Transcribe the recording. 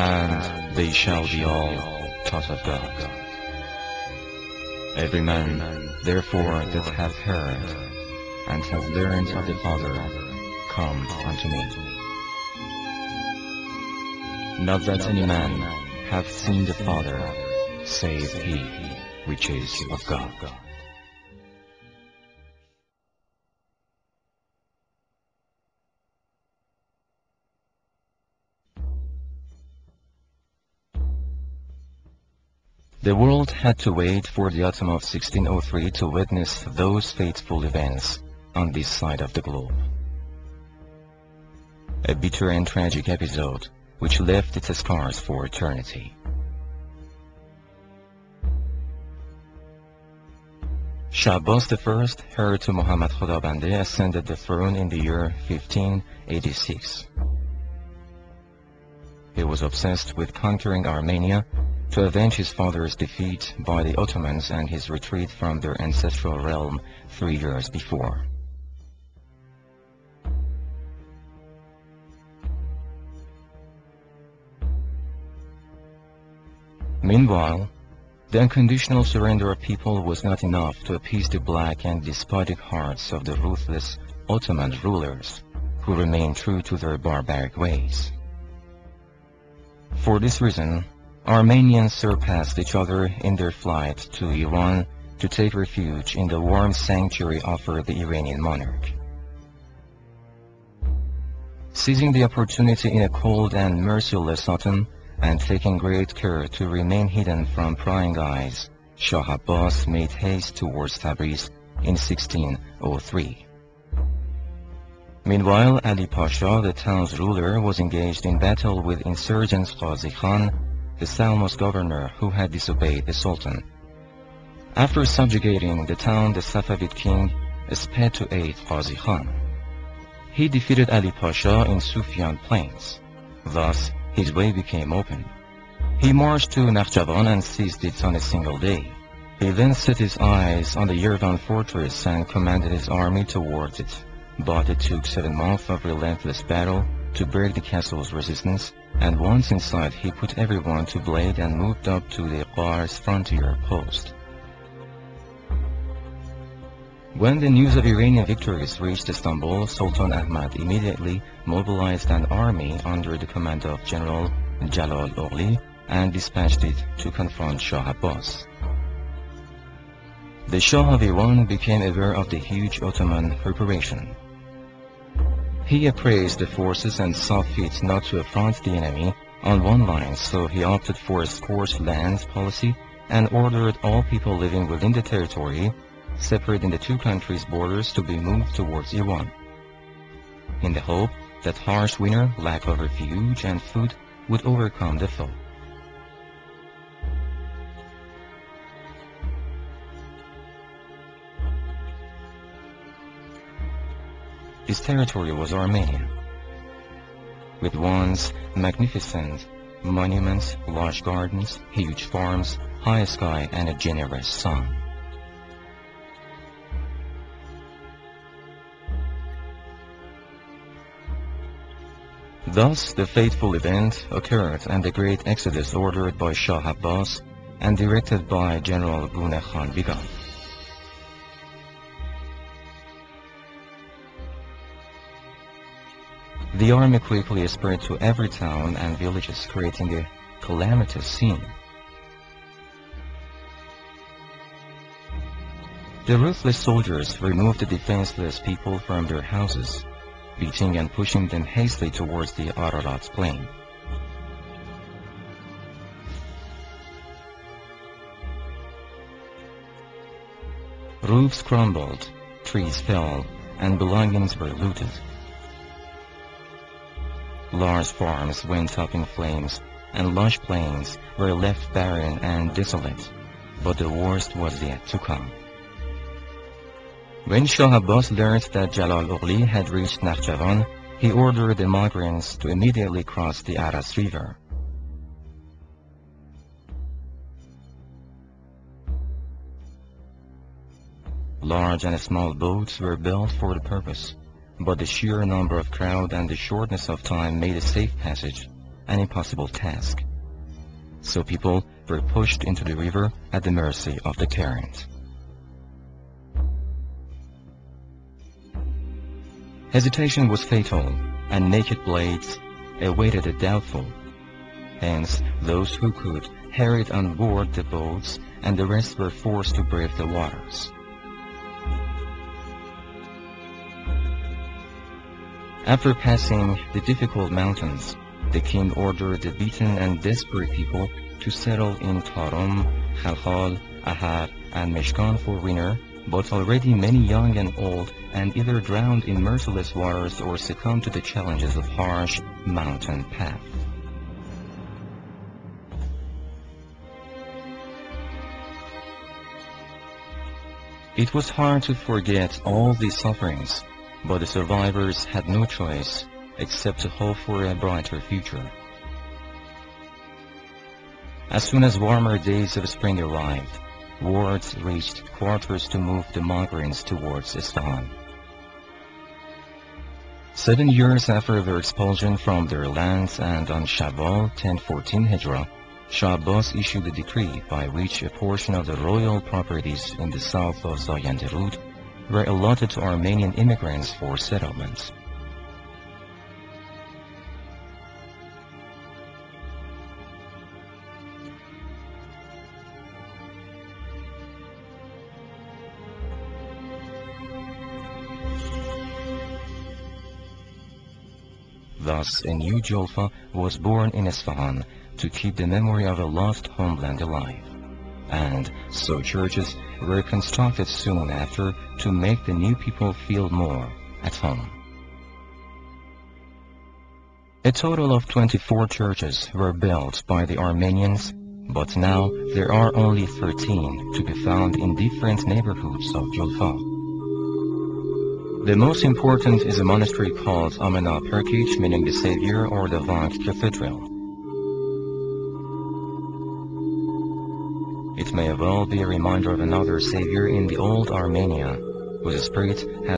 And they shall be all taught of God. Every man, therefore, that hath heard, and hath learned of the Father, come unto me. Not that any man hath seen the Father, save he which is of God. The world had to wait for the autumn of 1603 to witness those fateful events on this side of the globe. A bitter and tragic episode which left its scars for eternity. Shah Abbas I, heir to Muhammad Khudabande, ascended the throne in the year 1586. He was obsessed with conquering Armenia to avenge his father's defeat by the Ottomans and his retreat from their ancestral realm 3 years before. Meanwhile, the unconditional surrender of people was not enough to appease the black and despotic hearts of the ruthless Ottoman rulers, who remained true to their barbaric ways. For this reason, Armenians surpassed each other in their flight to Iran to take refuge in the warm sanctuary offered the Iranian monarch. Seizing the opportunity in a cold and merciless autumn, and taking great care to remain hidden from prying eyes, Shah Abbas made haste towards Tabriz in 1603. Meanwhile, Ali Pasha, the town's ruler, was engaged in battle with insurgent Qazi Khan, the Salmos governor who had disobeyed the Sultan. After subjugating the town, the Safavid king sped to aid Qazi Khan. He defeated Ali Pasha in Sufyan plains. Thus, his way became open. He marched to Nakhjavan and seized it on a single day. He then set his eyes on the Yerevan fortress and commanded his army towards it. But it took 7 months of relentless battle to break the castle's resistance, and once inside he put everyone to blade and moved up to the Qar's frontier post. When the news of Iranian victories reached Istanbul, Sultan Ahmad immediately mobilized an army under the command of General Jalal Oghli and dispatched it to confront Shah Abbas. The Shah of Iran became aware of the huge Ottoman preparation. He appraised the forces and saw fit not to affront the enemy on one line, so he opted for a scorched land policy and ordered all people living within the territory, separating the two countries' borders, to be moved towards Iran, in the hope that harsh winter, lack of refuge and food would overcome the foe. This territory was Armenia, with once magnificent monuments, large gardens, huge farms, high sky, and a generous sun. Thus, the fateful event occurred, and the great exodus ordered by Shah Abbas and directed by General Gune Khan began. The army quickly spread to every town and villages, creating a calamitous scene. The ruthless soldiers removed the defenseless people from their houses, beating and pushing them hastily towards the Ararat plain. Roofs crumbled, trees fell, and belongings were looted. Large farms went up in flames, and lush plains were left barren and desolate, but the worst was yet to come. When Shah Abbas learned that Jalal-Oghli had reached Nakhjavan, he ordered the migrants to immediately cross the Aras River. Large and small boats were built for the purpose, but the sheer number of crowd and the shortness of time made a safe passage an impossible task. So people were pushed into the river at the mercy of the current. Hesitation was fatal, and naked blades awaited the doubtful. Hence, those who could hurried on board the boats, and the rest were forced to brave the waters. After passing the difficult mountains, the king ordered the beaten and desperate people to settle in Tarum, Khalkhal, Ahar, and Meshkan for winter, but already many young and old and either drowned in merciless waters or succumbed to the challenges of harsh mountain path. It was hard to forget all these sufferings, but the survivors had no choice except to hope for a brighter future. As soon as warmer days of spring arrived, word reached quarters to move the migrants towards Isfahan. 7 years after their expulsion from their lands, and on Shawwal 1014 Hijra, Shah Abbas issued a decree by which a portion of the royal properties in the south of Zayanderud were allotted to Armenian immigrants for settlement. Thus, a new Urfa was born in Isfahan to keep the memory of a lost homeland alive. And so churches were constructed soon after to make the new people feel more at home. A total of 24 churches were built by the Armenians, but now there are only 13 to be found in different neighborhoods of Urfa. The most important is a monastery called Amena Perkich, meaning the Savior, or the Vank Cathedral. It may well be a reminder of another Savior in the old Armenia, whose spirit has